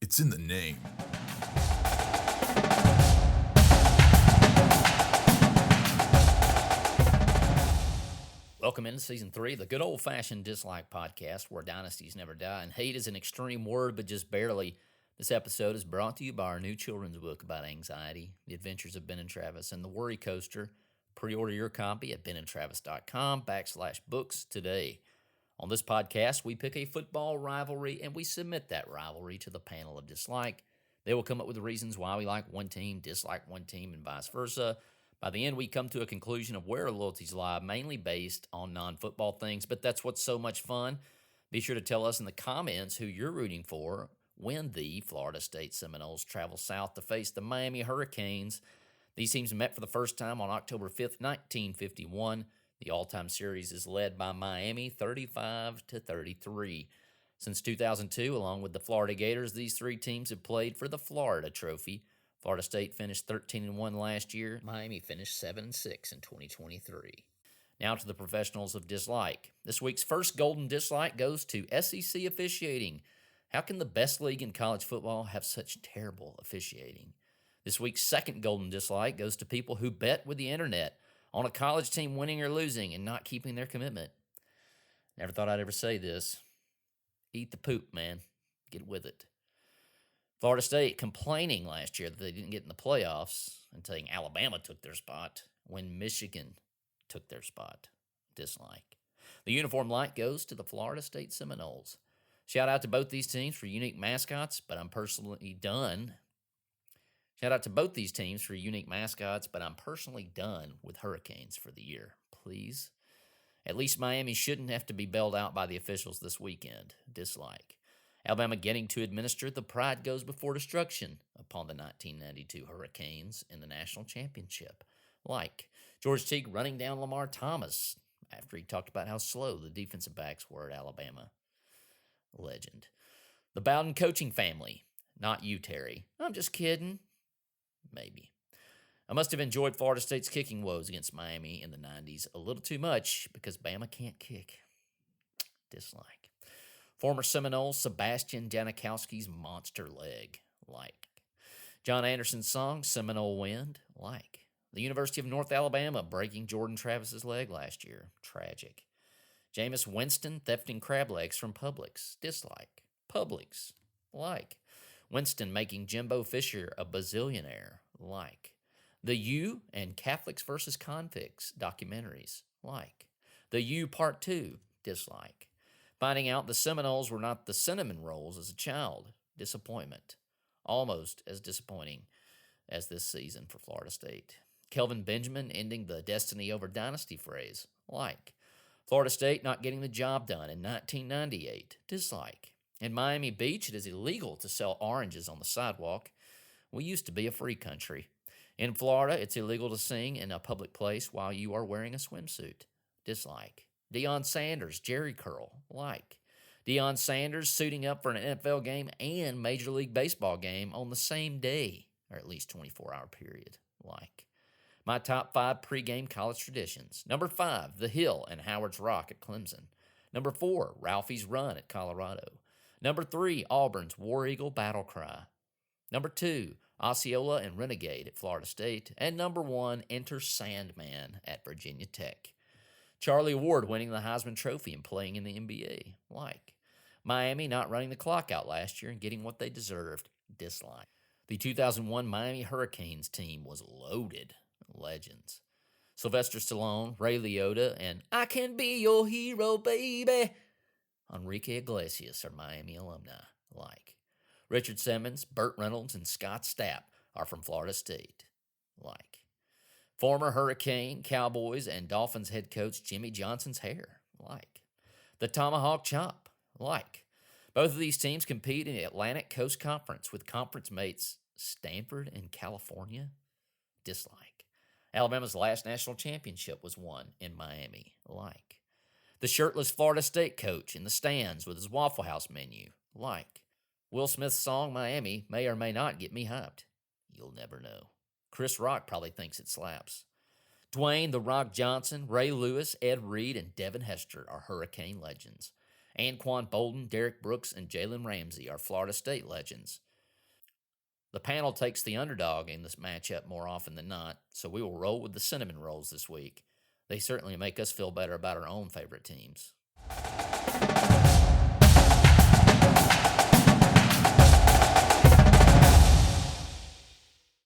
It's in the name. Welcome into Season 3, the good old-fashioned dislike podcast where dynasties never die, and hate is an extreme word, but just barely. This episode is brought to you by our new children's book about anxiety, The Adventures of Ben and Travis, and the Worrycoaster. Pre-order your copy at benandtravis.com/books today. On this podcast, we pick a football rivalry, and we submit that rivalry to the panel of dislike. They will come up with the reasons why we like one team, dislike one team, and vice versa. By the end, we come to a conclusion of where our loyalties lie, mainly based on non-football things, but that's what's so much fun. Be sure to tell us in the comments who you're rooting for when the Florida State Seminoles travel south to face the Miami Hurricanes. These teams met for the first time on October 5th, 1951. The all-time series is led by Miami, 35-33. Since 2002, along with the Florida Gators, these three teams have played for the Florida Trophy. Florida State finished 13-1 last year. Miami finished 7-6 in 2023. Now to the professionals of dislike. This week's first golden dislike goes to SEC officiating. How can the best league in college football have such terrible officiating? This week's second golden dislike goes to people who bet with the internet on a college team winning or losing and not keeping their commitment. Never thought I'd ever say this. Eat the poop, man. Get with it. Florida State complaining last year that they didn't get in the playoffs and saying Alabama took their spot when Michigan took their spot. Dislike. The uniform like goes to the Florida State Seminoles. Shout out to both these teams for unique mascots, but I'm personally done. Shout out to both these teams for unique mascots, but I'm personally done with Hurricanes for the year. Please. At least Miami shouldn't have to be bailed out by the officials this weekend. Dislike. Alabama getting to administer the pride goes before destruction upon the 1992 Hurricanes in the national championship. Like George Teague running down Lamar Thomas after he talked about how slow the defensive backs were at Alabama. Legend. The Bowden coaching family. Not you, Terry. I'm just kidding. Maybe. I must have enjoyed Florida State's kicking woes against Miami in the 90s a little too much because Bama can't kick. Dislike. Former Seminole Sebastian Janikowski's monster leg. Like. John Anderson's song, Seminole Wind. Like. The University of North Alabama breaking Jordan Travis's leg last year. Tragic. Jameis Winston thefting crab legs from Publix. Dislike. Publix. Like. Winston making Jimbo Fisher a bazillionaire. Like. The U and Catholics versus Convicts documentaries. Like. The U Part 2. Dislike. Finding out the Seminoles were not the cinnamon rolls as a child. Disappointment. Almost as disappointing as this season for Florida State. Kelvin Benjamin ending the destiny over dynasty phrase. Like. Florida State not getting the job done in 1998. Dislike. In Miami Beach, it is illegal to sell oranges on the sidewalk. We used to be a free country. In Florida, it's illegal to sing in a public place while you are wearing a swimsuit. Dislike. Deion Sanders, Jerry curl. Like. Deion Sanders suiting up for an NFL game and Major League Baseball game on the same day, or at least 24-hour period. Like. My top 5 pregame college traditions. Number 5, The Hill and Howard's Rock at Clemson. Number 4, Ralphie's Run at Colorado. Number 3, Auburn's War Eagle Battle Cry. Number 2, Osceola and Renegade at Florida State. And number 1, Enter Sandman at Virginia Tech. Charlie Ward winning the Heisman Trophy and playing in the NBA. Like. Miami not running the clock out last year and getting what they deserved. Dislike. The 2001 Miami Hurricanes team was loaded. Legends. Sylvester Stallone, Ray Liotta, and I Can Be Your Hero, Baby. Enrique Iglesias are Miami alumni. Like. Richard Simmons, Burt Reynolds, and Scott Stapp are from Florida State. Like. Former Hurricane, Cowboys, and Dolphins head coach Jimmy Johnson's hair. Like. The Tomahawk Chop. Like. Both of these teams compete in the Atlantic Coast Conference with conference mates Stanford and California. Dislike. Alabama's last national championship was won in Miami. Like. The shirtless Florida State coach in the stands with his Waffle House menu. Like. Will Smith's song Miami may or may not get me hyped. You'll never know. Chris Rock probably thinks it slaps. Dwayne The Rock Johnson, Ray Lewis, Ed Reed, and Devin Hester are Hurricane legends. Anquan Bolden, Derek Brooks, and Jalen Ramsey are Florida State legends. The panel takes the underdog in this matchup more often than not, so we will roll with the cinnamon rolls this week. They certainly make us feel better about our own favorite teams.